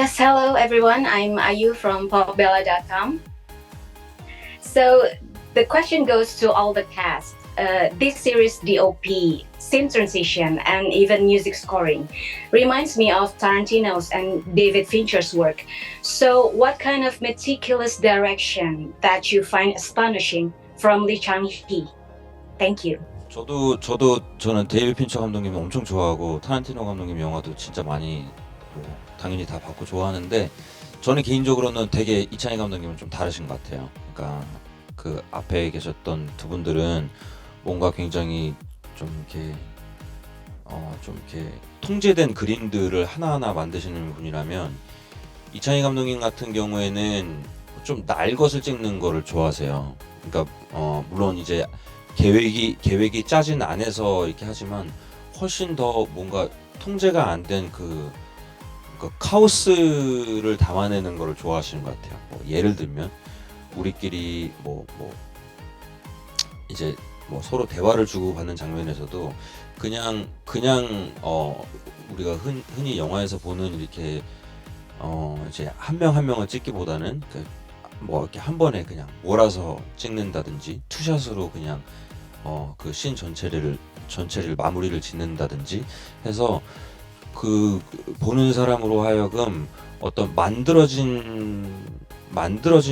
Yes, hello everyone. I'm Ayu from popbella.com. So the question goes to all the cast. This series DOP, scene transition, and even music scoring reminds me of Tarantino's and David Fincher's work. So, what kind of meticulous direction that you find astonishing from Lee Chang-hee? Thank you. 저는 데이비드 핀처 감독님 엄청 좋아하고 타란티노 감독님 영화도 진짜 많이 뭐 당연히 다 봤고 좋아하는데 저는 개인적으로는 되게 이창희 감독님은 좀 다르신 것 같아요. 그러니까 그 앞에 계셨던 두 분들은 뭔가 굉장히 좀 이렇게 좀 이렇게 통제된 그림들을 하나하나 만드시는 분이라면 이창희 감독님 같은 경우에는 좀 날 것을 찍는 거를 좋아하세요. 그러니까 물론 이제 계획이 짜진 안에서 이렇게 하지만 훨씬 더 뭔가 통제가 안 된 그 카오스를 담아내는 거를 좋아하시는 것 같아요. 뭐 예를 들면 우리끼리 이제 뭐 서로 대화를 주고받는 장면에서도 그냥 우리가 흔히 영화에서 보는 이렇게 이제 한 명 한 명을 찍기보다는 뭐 이렇게 한 번에 그냥 몰아서 찍는다든지 투샷으로 그냥 그 씬 전체를 마무리를 짓는다든지 해서 그 보는 사람으로 하여금 어떤 만들어진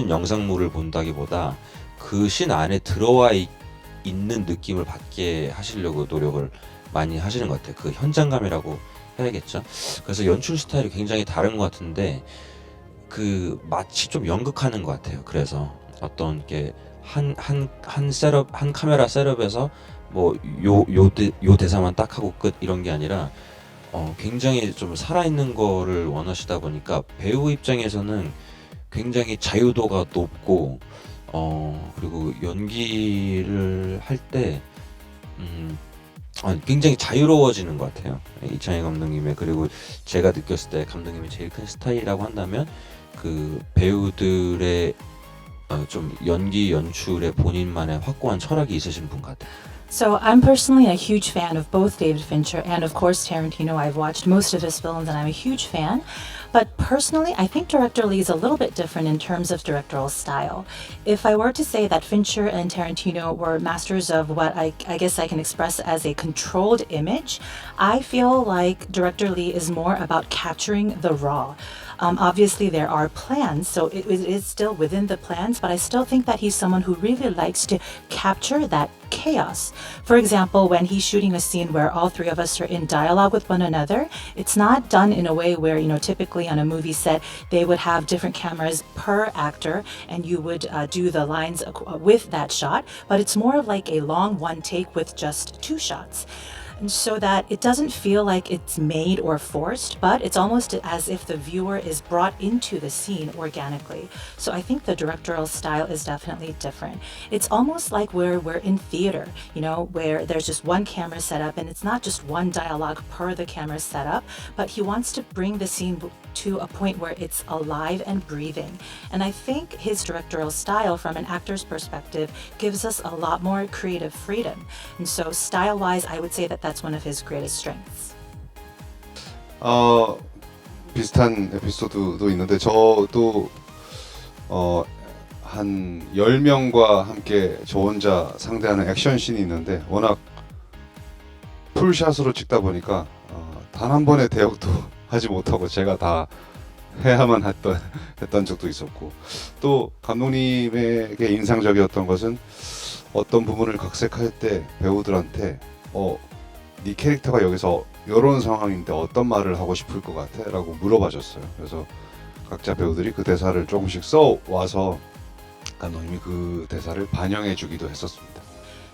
영상물을 본다기보다 그 씬 안에 들어와 있는 느낌을 받게 하시려고 노력을 많이 하시는 것 같아요. 그 현장감이라고 해야겠죠. 그래서 연출 스타일이 굉장히 다른 것 같은데 그 마치 좀 연극하는 것 같아요. 그래서 어떤 게 한 카메라 셋업에서 뭐 요 대사만 딱 하고 끝 이런 게 아니라 굉장히 좀 살아있는 거를 원하시다 보니까 배우 입장에서는 굉장히 자유도가 높고 그리고 연기를 할 때 굉장히 자유로워지는 것 같아요. 이창희 감독님의 그리고 제가 느꼈을 때 감독님의 제일 큰 스타일이라고 한다면 그 배우들의 좀 연기 연출에 본인만의 확고한 철학이 있으신 분 같아요. So I'm personally a huge fan of both David Fincher and of course Tarantino. I've watched most of his films and I'm a huge fan. But personally, I think director Lee is a little bit different in terms of directorial style. If I were to say that Fincher and Tarantino were masters of what I guess I can express as a controlled image, I feel like director Lee is more about capturing the raw. Obviously, there are plans, so it is still within the plans, but I still think that he's someone who really likes to capture that chaos. For example, when he's shooting a scene where all three of us are in dialogue with one another, it's not done in a way where, typically on a movie set, they would have different cameras per actor and you would do the lines with that shot, but it's more of like a long one take with just two shots. And so that it doesn't feel like it's made or forced, but it's almost as if the viewer is brought into the scene organically. So I think the directorial style is definitely different. It's almost like we're in theater, where there's just one camera set up and it's not just one dialogue per the camera setup, but he wants to bring the scene to a point where it's alive and breathing. And I think his directorial style from an actor's perspective gives us a lot more creative freedom. And so style-wise, I would say that that's one of his greatest strengths. 비슷한 에피소드도 있는데 저도 한 10명과 함께 저 혼자 상대하는 액션씬이 있는데 워낙 풀샷으로 찍다 보니까 단 한 번의 대역도 하지 못하고 제가 다 해야만 했던 적도 있었고 또 감독님에게 인상적이었던 것은 어떤 부분을 각색할 때 배우들한테 네 캐릭터가 여기서 이런 상황인데 어떤 말을 하고 싶을 것 같아? 라고 물어봐 줬어요. 그래서 각자 배우들이 그 대사를 조금씩 써와서 감독님이 그 대사를 반영해 주기도 했었습니다.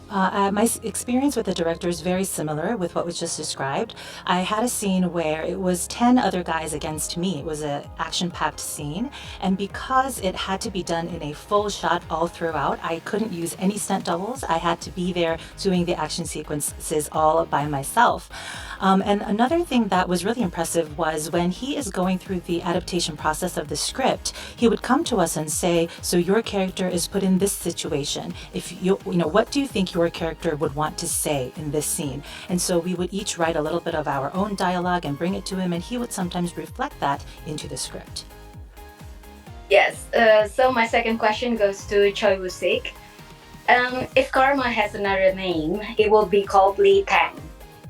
My experience with the director is very similar with what was just described. I had a scene where it was 10 other guys against me. It was an action-packed scene. And because it had to be done in a full shot all throughout, I couldn't use any stunt doubles. I had to be there doing the action sequences all by myself. And another thing that was really impressive was when he is going through the adaptation process of the script, he would come to us and say, so your character is put in this situation. If what do you think your character would want to say in this scene. And so we would each write a little bit of our own dialogue and bring it to him, and he would sometimes reflect that into the script. Yes. So my second question goes to Choi Woo-sik. If Karma has another name, it will be called Lee Tang.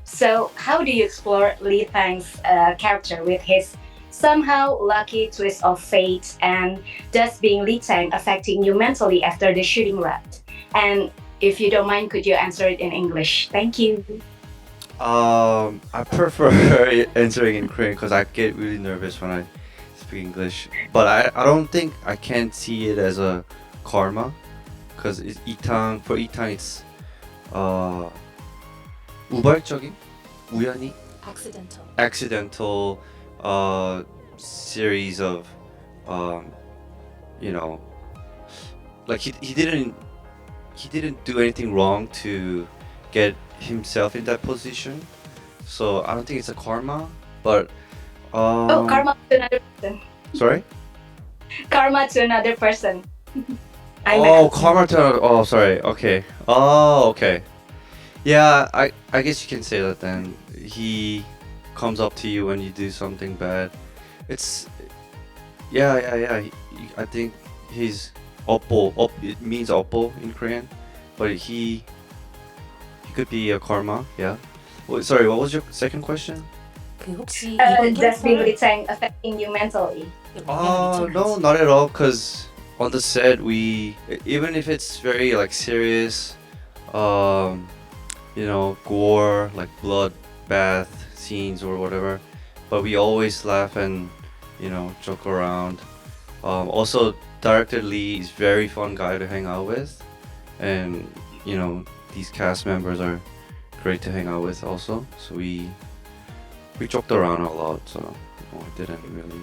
So how do you explore Lee Tang's character with his somehow lucky twist of fate, and does being Lee Tang affecting you mentally after the shooting wrapped? And if you don't mind, could you answer it in English? Thank you. I prefer answering in Korean because I get really nervous when I speak English. But I don't think I can see it as a karma because for Itang it's 우발적인, 우연히, accidental series of you know, like he didn't do anything wrong to get himself in that position, so I don't think it's a karma, but Karma to another person. sorry. Karma to another person. I Oh, meant. karma to oh sorry, okay. Oh, okay. Yeah, I guess you can say that then. He comes up to you when you do something bad. It's yeah. I think he's oppo. It means oppo in Korean, but he could be a karma. Yeah. Sorry, what was your second question? 그 혹시 Does being Lee Tang affecting you mentally? No, not at all. Cause on the set, even if it's very like serious, you know, gore, like blood bath scenes or whatever, but we always laugh and you know joke around. Also, director Lee is very fun guy to hang out with, and you know these cast members are great to hang out with also. So we joked around a lot. So I didn't really.